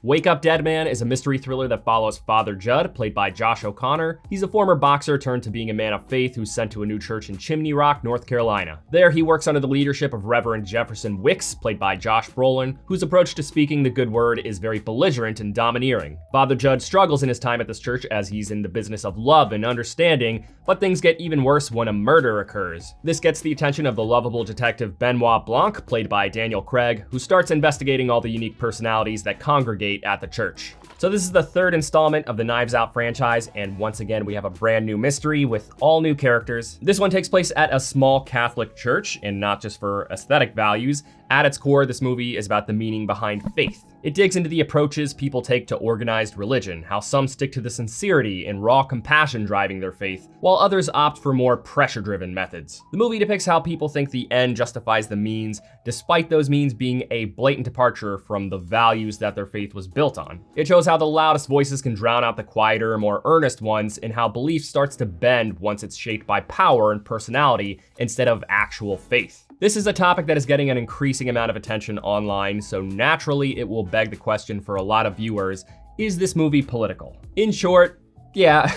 Wake Up Dead Man is a mystery thriller that follows Father Judd, played by Josh O'Connor. He's a former boxer turned to being a man of faith who's sent to a new church in Chimney Rock, North Carolina. There, he works under the leadership of Reverend Jefferson Wicks, played by Josh Brolin, whose approach to speaking the good word is very belligerent and domineering. Father Judd struggles in his time at this church as he's in the business of love and understanding, but things get even worse when a murder occurs. This gets the attention of the lovable detective Benoit Blanc, played by Daniel Craig, who starts investigating all the unique personalities that congregate at the church. So this is the third installment of the Knives Out franchise, and once again we have a brand new mystery with all new characters. This one takes place at a small Catholic church, and not just for aesthetic values. At its core, this movie is about the meaning behind faith. It digs into the approaches people take to organized religion, how some stick to the sincerity and raw compassion driving their faith, while others opt for more pressure-driven methods. The movie depicts how people think the end justifies the means, despite those means being a blatant departure from the values that their faith was built on. It shows how the loudest voices can drown out the quieter, more earnest ones, and how belief starts to bend once it's shaped by power and personality instead of actual faith. This is a topic that is getting an increasing amount of attention online, so naturally it will beg the question for a lot of viewers, is this movie political? In short, yeah,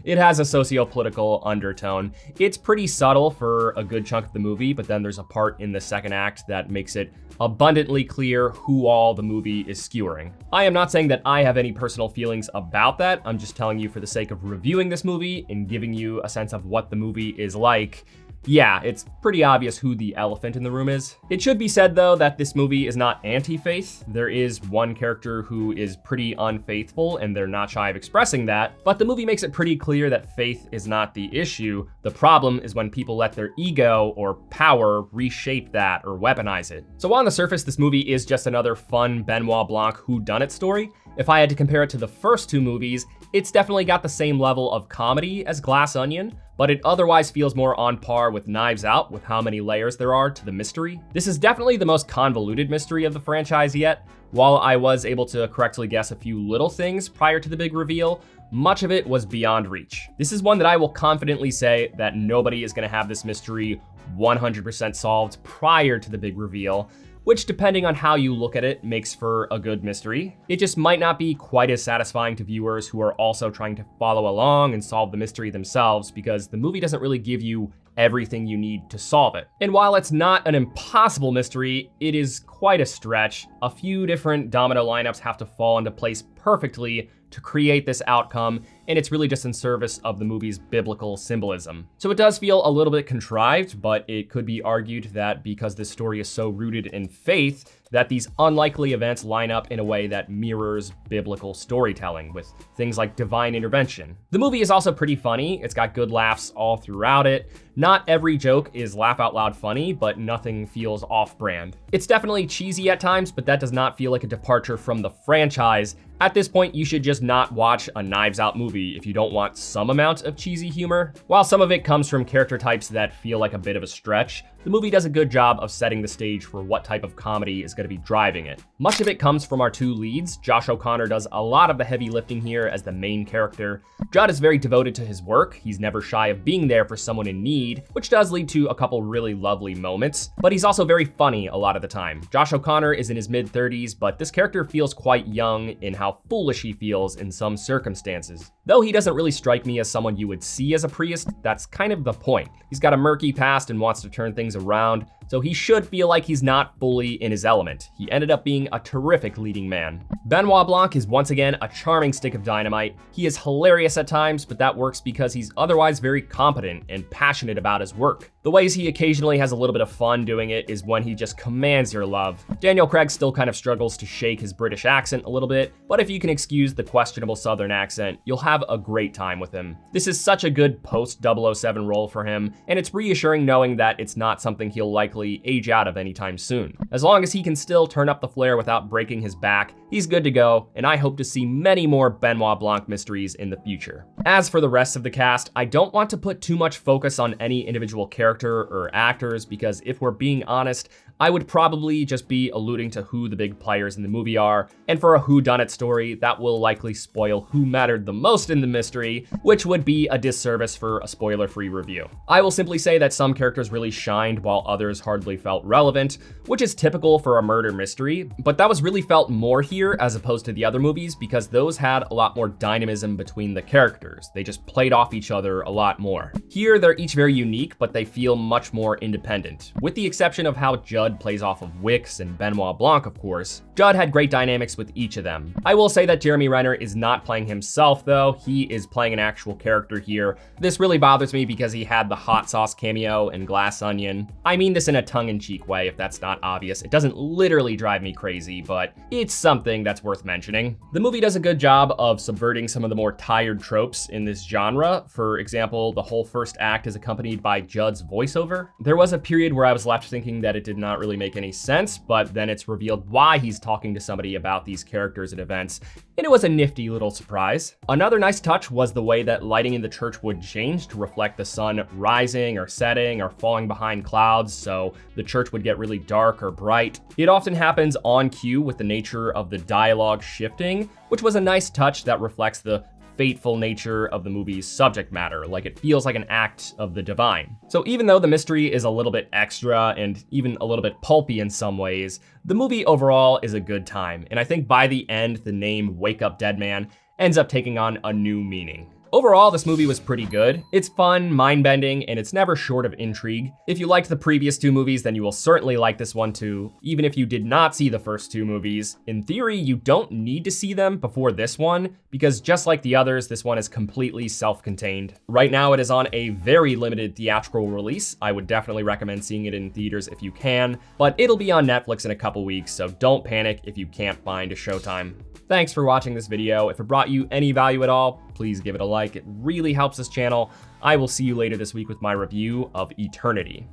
it has a socio-political undertone. It's pretty subtle for a good chunk of the movie, but then there's a part in the second act that makes it abundantly clear who all the movie is skewering. I am not saying that I have any personal feelings about that. I'm just telling you for the sake of reviewing this movie and giving you a sense of what the movie is like. Yeah, it's pretty obvious who the elephant in the room is. It should be said, though, that this movie is not anti-faith. There is one character who is pretty unfaithful, and they're not shy of expressing that, but the movie makes it pretty clear that faith is not the issue. The problem is when people let their ego or power reshape that or weaponize it. So on the surface, this movie is just another fun Benoit Blanc whodunit story. If I had to compare it to the first two movies, it's definitely got the same level of comedy as Glass Onion, but it otherwise feels more on par with Knives Out with how many layers there are to the mystery. This is definitely the most convoluted mystery of the franchise yet. While I was able to correctly guess a few little things prior to the big reveal, much of it was beyond reach. This is one that I will confidently say that nobody is gonna have this mystery 100% solved prior to the big reveal, which, depending on how you look at it, makes for a good mystery. It just might not be quite as satisfying to viewers who are also trying to follow along and solve the mystery themselves, because the movie doesn't really give you everything you need to solve it. And while it's not an impossible mystery, it is quite a stretch. A few different domino lineups have to fall into place perfectly to create this outcome, and it's really just in service of the movie's biblical symbolism. So it does feel a little bit contrived, but it could be argued that because this story is so rooted in faith, that these unlikely events line up in a way that mirrors biblical storytelling, with things like divine intervention. The movie is also pretty funny. It's got good laughs all throughout it. Not every joke is laugh out loud funny, but nothing feels off-brand. It's definitely cheesy at times, but that does not feel like a departure from the franchise. At this point, you should just not watch a Knives Out movie if you don't want some amount of cheesy humor. While some of it comes from character types that feel like a bit of a stretch, the movie does a good job of setting the stage for what type of comedy is going to be driving it. Much of it comes from our two leads. Josh O'Connor does a lot of the heavy lifting here as the main character. Judd is very devoted to his work. He's never shy of being there for someone in need, which does lead to a couple really lovely moments, but he's also very funny a lot of the time. Josh O'Connor is in his mid-30s, but this character feels quite young in how foolish he feels in some circumstances. Though he doesn't really strike me as someone you would see as a priest, that's kind of the point. He's got a murky past and wants to turn things around, so he should feel like he's not fully in his element. He ended up being a terrific leading man. Benoit Blanc is once again a charming stick of dynamite. He is hilarious at times, but that works because he's otherwise very competent and passionate about his work. The ways he occasionally has a little bit of fun doing it is when he just commands your love. Daniel Craig still kind of struggles to shake his British accent a little bit, but if you can excuse the questionable Southern accent, you'll have a great time with him. This is such a good post-007 role for him, and it's reassuring knowing that it's not something he'll likely age out of anytime soon. As long as he can still turn up the flare without breaking his back, he's good to go, and I hope to see many more Benoit Blanc mysteries in the future. As for the rest of the cast, I don't want to put too much focus on any individual character or actors, because if we're being honest, I would probably just be alluding to who the big players in the movie are, and for a whodunit story, that will likely spoil who mattered the most in the mystery, which would be a disservice for a spoiler-free review. I will simply say that some characters really shined while others hardly felt relevant, which is typical for a murder mystery, but that was really felt more here as opposed to the other movies because those had a lot more dynamism between the characters. They just played off each other a lot more. Here, they're each very unique, but they feel much more independent, with the exception of how Judd plays off of Wicks and Benoit Blanc, of course. Judd had great dynamics with each of them. I will say that Jeremy Renner is not playing himself though, he is playing an actual character here. This really bothers me because he had the hot sauce cameo in Glass Onion. I mean this in a tongue-in-cheek way if that's not obvious. It doesn't literally drive me crazy, but it's something that's worth mentioning. The movie does a good job of subverting some of the more tired tropes in this genre. For example, the whole first act is accompanied by Judd's voiceover. There was a period where I was left thinking that it did not really make any sense, but then it's revealed why he's talking to somebody about these characters and events, and it was a nifty little surprise. Another nice touch was the way that lighting in the church would change to reflect the sun rising or setting or falling behind clouds, so the church would get really dark or bright. It often happens on cue with the nature of the dialogue shifting, which was a nice touch that reflects the fateful nature of the movie's subject matter, like it feels like an act of the divine. So even though the mystery is a little bit extra and even a little bit pulpy in some ways, the movie overall is a good time, and I think by the end, the name Wake Up Dead Man ends up taking on a new meaning. Overall, this movie was pretty good. It's fun, mind-bending, and it's never short of intrigue. If you liked the previous two movies, then you will certainly like this one too, even if you did not see the first two movies. In theory, you don't need to see them before this one, because just like the others, this one is completely self-contained. Right now, it is on a very limited theatrical release. I would definitely recommend seeing it in theaters if you can, but it'll be on Netflix in a couple weeks, so don't panic if you can't find a showtime. Thanks for watching this video. If it brought you any value at all, please give it a like. It really helps this channel. I will see you later this week with my review of Eternity.